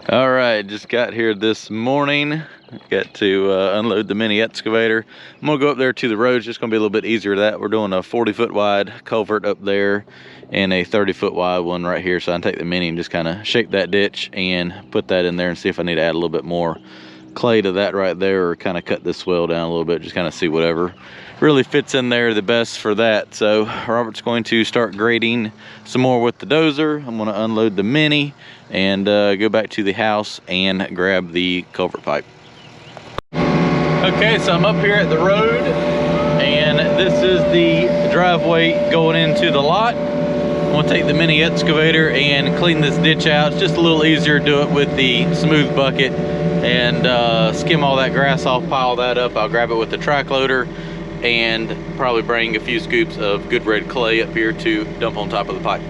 All right, just got here this morning. Got to unload the mini excavator. I'm gonna go up there to the road. It's just gonna be a little bit easier that. We're doing a 40-foot wide culvert up there and a 30-foot wide one right here. So I can take the mini and just kind of shape that ditch and put that in there and see if I need to add a little bit more clay to that right there, or kind of cut this swell down a little bit, just kind of see whatever really fits in there the best for that. So Robert's going to start grading some more with the dozer. I'm going to unload the mini and go back to the house and grab the culvert pipe. Okay, so I'm up here at the road, and this is the driveway going into the lot. I'm going to take the mini excavator and clean this ditch out. It's just a little easier to do it with the smooth bucket and skim all that grass off, pile that up. I'll grab it with the track loader and probably bring a few scoops of good red clay up here to dump on top of the pipe.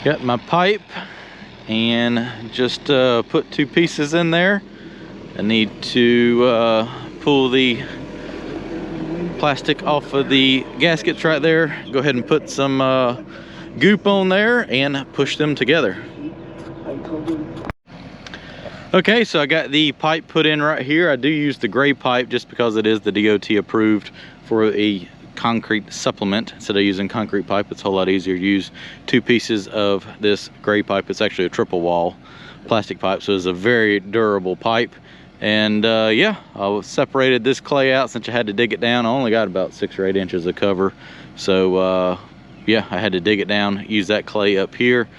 Got my pipe and just put 2 pieces in there. I need to pull the plastic off of the gaskets right there. Go ahead and put some goop on there and push them together. Okay, so I got the pipe put in right here. I do use the gray pipe just because it is the DOT approved for a concrete supplement. Instead of using concrete pipe, it's a whole lot easier to use 2 pieces of this gray pipe. It's actually a triple wall plastic pipe, so it's a very durable pipe. And yeah, I separated this clay out since I had to dig it down. I only got about 6 or 8 inches of cover, so yeah, I had to dig it down, use that clay up here,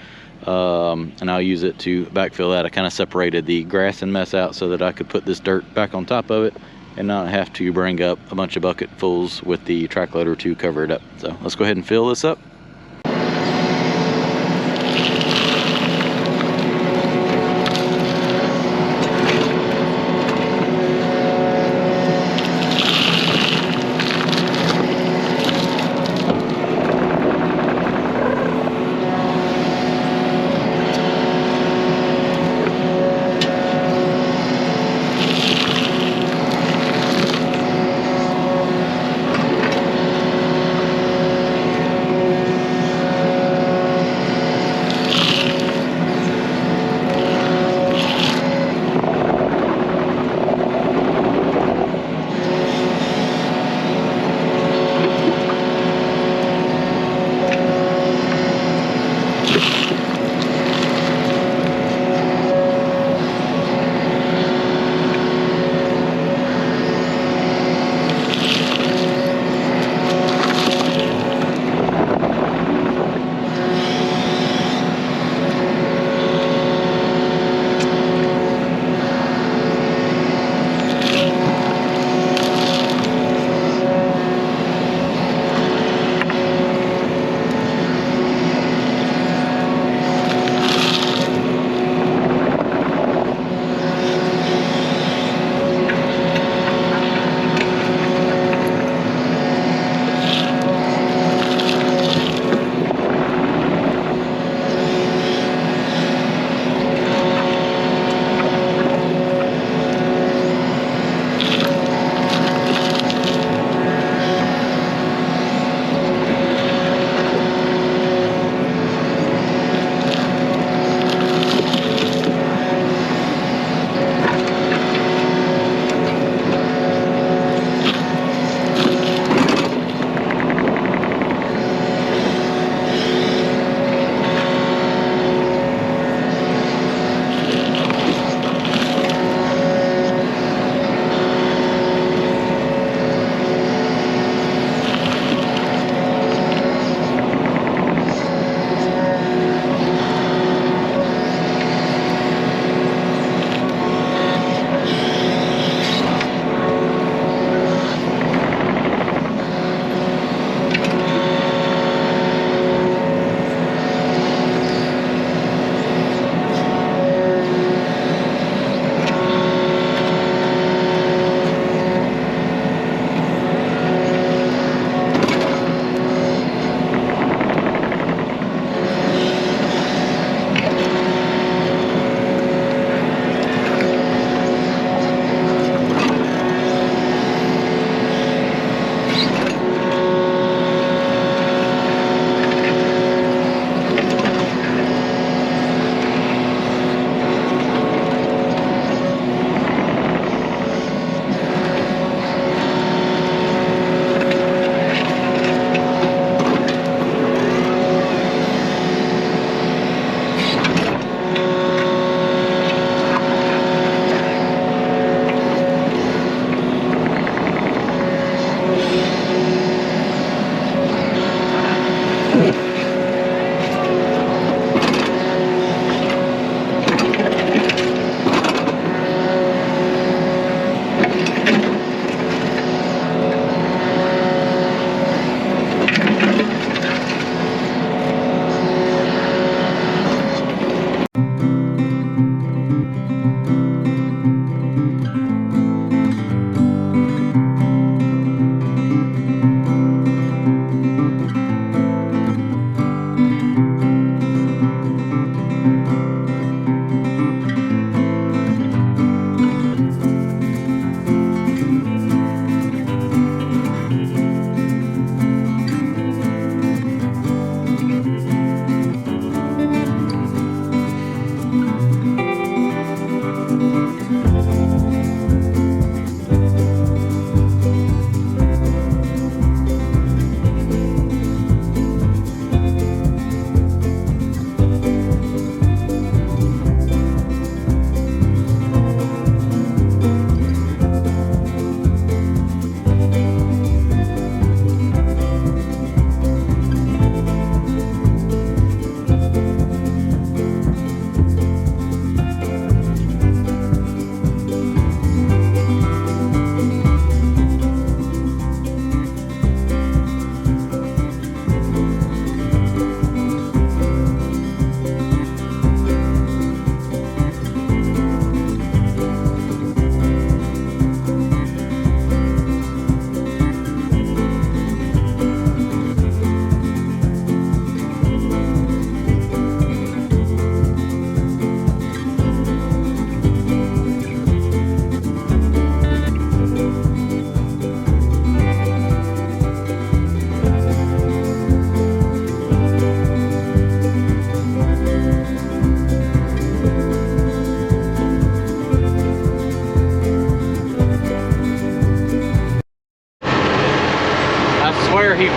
and I'll use it to backfill that. I kind of separated the grass and mess out so that I could put this dirt back on top of it and not have to bring up a bunch of bucketfuls with the track loader to cover it up. So let's go ahead and fill this up.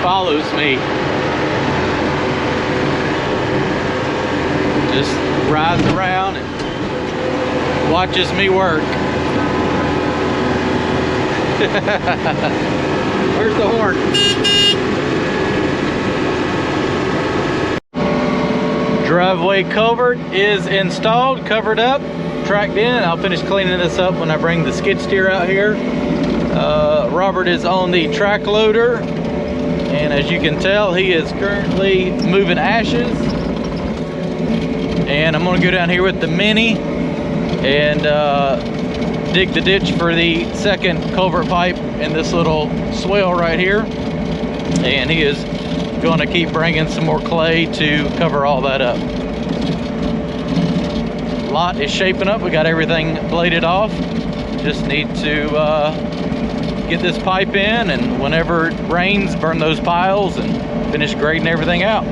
follows me. Just rides around and watches me work. Where's the horn? Driveway culvert is installed, covered up, tracked in. I'll finish cleaning this up when I bring the skid steer out here. Robert is on the track loader, and as you can tell, he is currently moving ashes. And I'm gonna go down here with the Mini and dig the ditch for the second culvert pipe in this little swale right here. And he is gonna keep bringing some more clay to cover all that up. Lot is shaping up. We got everything bladed off. Just need to get this pipe in, and whenever it rains, burn those piles and finish grading everything out.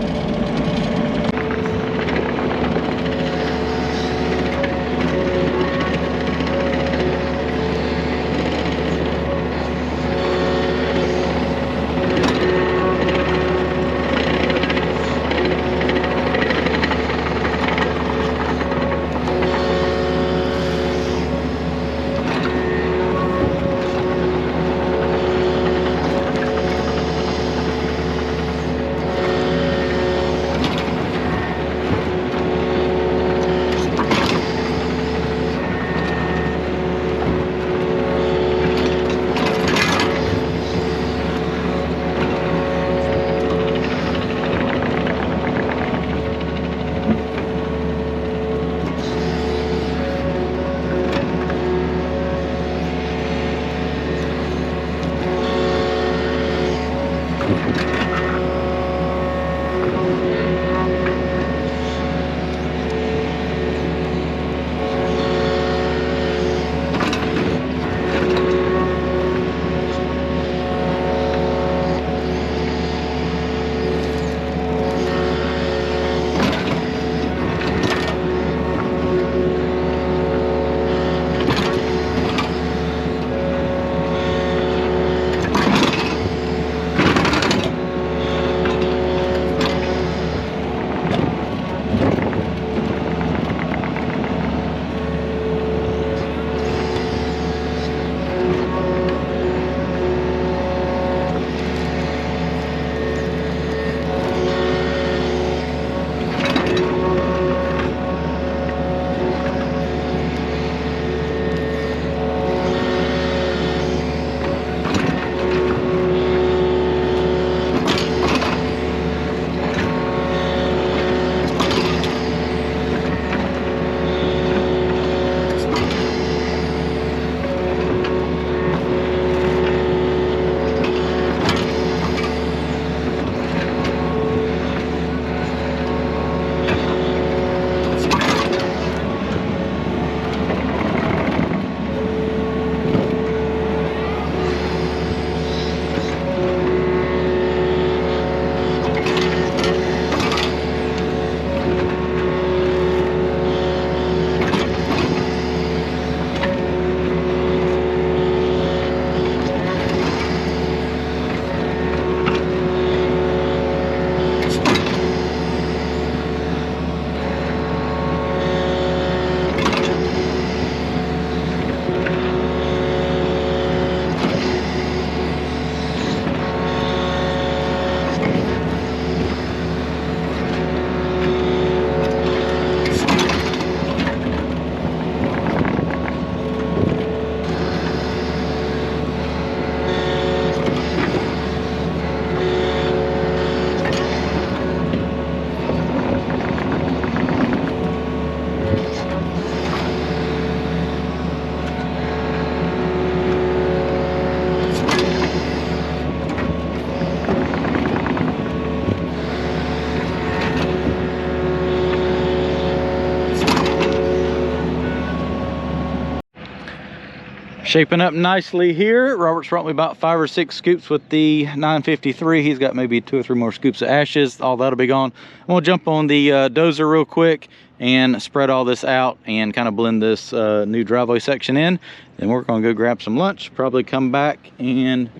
Shaping up nicely here. Robert's brought me about 5 or 6 scoops with the 953. He's got maybe 2 or 3 more scoops of ashes. All that'll be gone. I'm gonna jump on the dozer real quick and spread all this out and kind of blend this new driveway section in. Then we're gonna go grab some lunch, probably come back and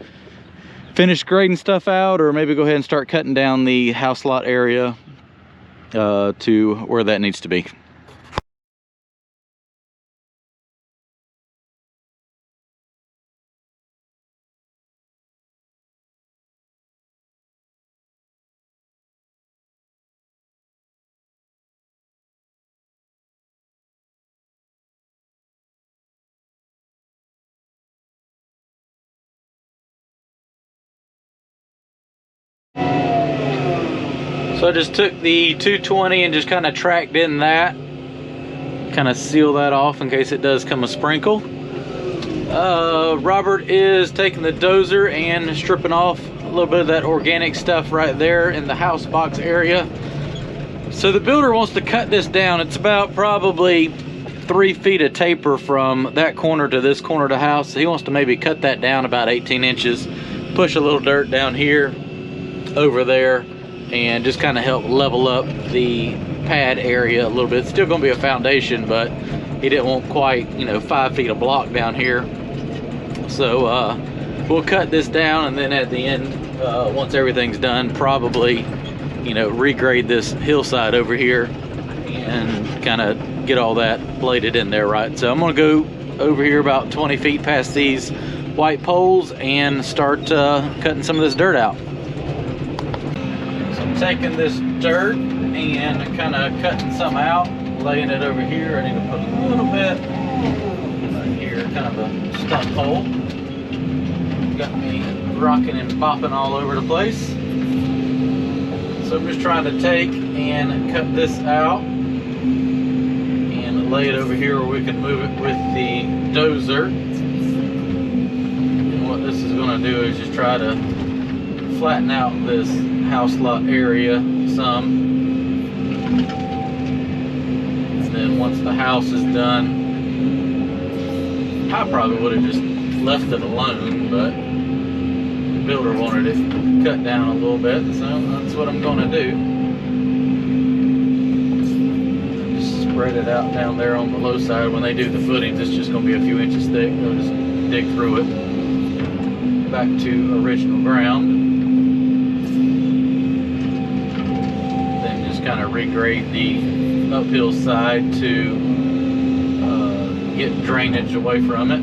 finish grading stuff out, or maybe go ahead and start cutting down the house lot area to where that needs to be. So I just took the 220 and just kind of tracked in that, kind of seal that off in case it does come a sprinkle. Robert is taking the dozer and stripping off a little bit of that organic stuff right there in the house box area. So the builder wants to cut this down. It's about probably 3 feet of taper from that corner to this corner of the house. He wants to maybe cut that down about 18 inches, push a little dirt down here, over there, and just kind of help level up the pad area a little bit. It's still going to be a foundation, but he didn't want quite, 5 feet of block down here. So we'll cut this down, and then at the end, once everything's done, probably, regrade this hillside over here and kind of get all that bladed in there, right? So I'm going to go over here about 20 feet past these white poles and start cutting some of this dirt out. Taking this dirt and kind of cutting some out, laying it over here. I need to put a little bit right here, kind of a stump hole. Got me rocking and bopping all over the place. So I'm just trying to take and cut this out and lay it over here where we can move it with the dozer. And what this is going to do is just try to flatten out this house lot area some, and then once the house is done, I probably would have just left it alone, but the builder wanted it cut down a little bit, so that's what I'm going to do. Just spread it out down there on the low side. When they do the footings, it's just going to be a few inches thick. They'll just dig through it back to original ground. Kind of regrade the uphill side to get drainage away from it.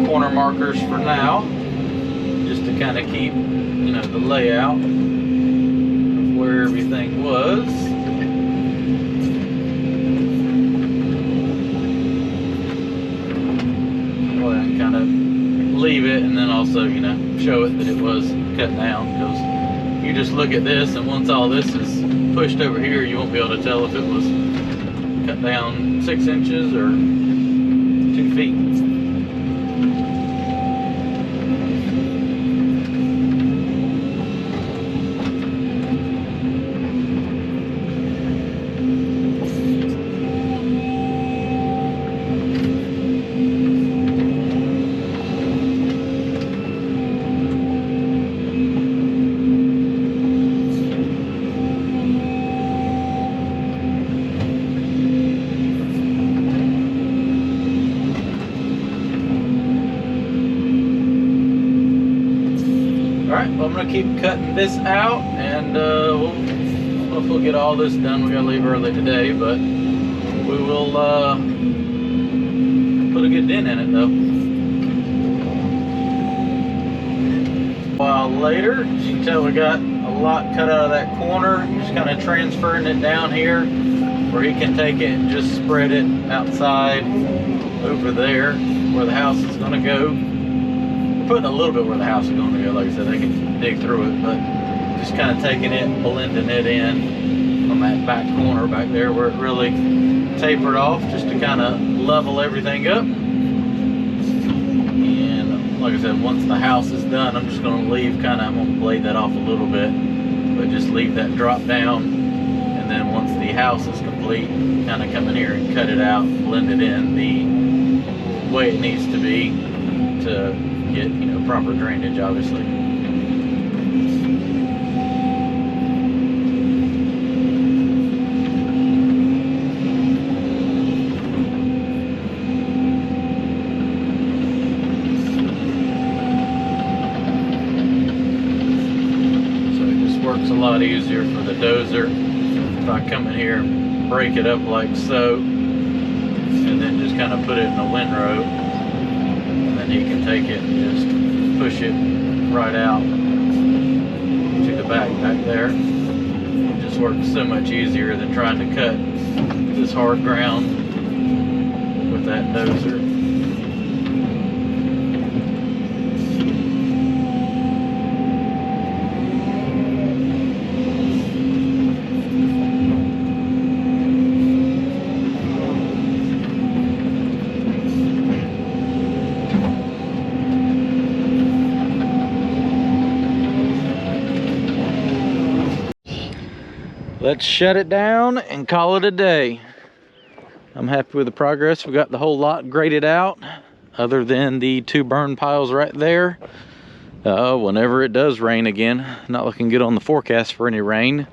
Corner markers for now, just to kind of keep, the layout of where everything was. Go ahead and kind of leave it, and then also, show it that it was cut down, because you just look at this, and once all this is pushed over here, you won't be able to tell if it was cut down 6 inches or 2 feet. Alright, well, I'm going to keep cutting this out, and we'll get all this done. We got to leave early today, but we will put a good dent in it, though. While later. As you can tell, we got a lot cut out of that corner. Just kind of transferring it down here where he can take it and just spread it outside over there where the house is going to go. We're putting a little bit where the house is going to go. Like I said, they can dig through it, but just kind of taking it, blending it in on that back corner back there where it really tapered off, just to kind of level everything up. And like I said, once the house is done, I'm just going to leave I'm going to blade that off a little bit, but just leave that drop down. And then once the house is complete, kind of come in here and cut it out, blend it in the way it needs to be to get, you know, proper drainage, obviously. Works a lot easier for the dozer if I come in here and break it up like so, and then just kind of put it in a windrow, and then he can take it and just push it right out to the back there. It just works so much easier than trying to cut this hard ground with that dozer. Let's shut it down and call it a day. I'm happy with the progress. We got the whole lot graded out, other than the 2 burn piles right there. Whenever it does rain again, not looking good on the forecast for any rain,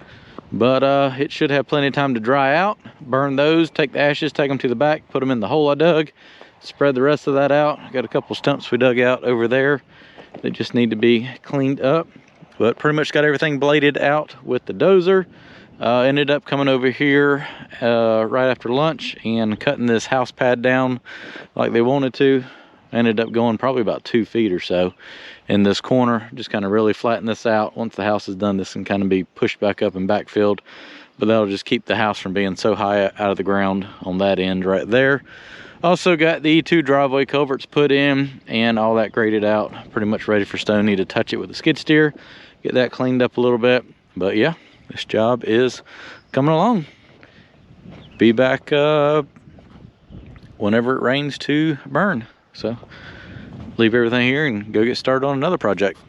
but it should have plenty of time to dry out. Burn those, take the ashes, take them to the back, put them in the hole I dug, spread the rest of that out. Got a couple stumps we dug out over there that just need to be cleaned up, but pretty much got everything bladed out with the dozer. Ended up coming over here right after lunch and cutting this house pad down like they wanted to. Ended up going probably about 2 feet or so in this corner. Just kind of really flatten this out. Once the house is done, this can kind of be pushed back up and backfilled, but that'll just keep the house from being so high out of the ground on that end right there. Also got the 2 driveway culverts put in and all that graded out, pretty much ready for Stoney to touch it with a skid steer, get that cleaned up a little bit. But yeah, this job is coming along. Be back whenever it rains to burn. So leave everything here and go get started on another project.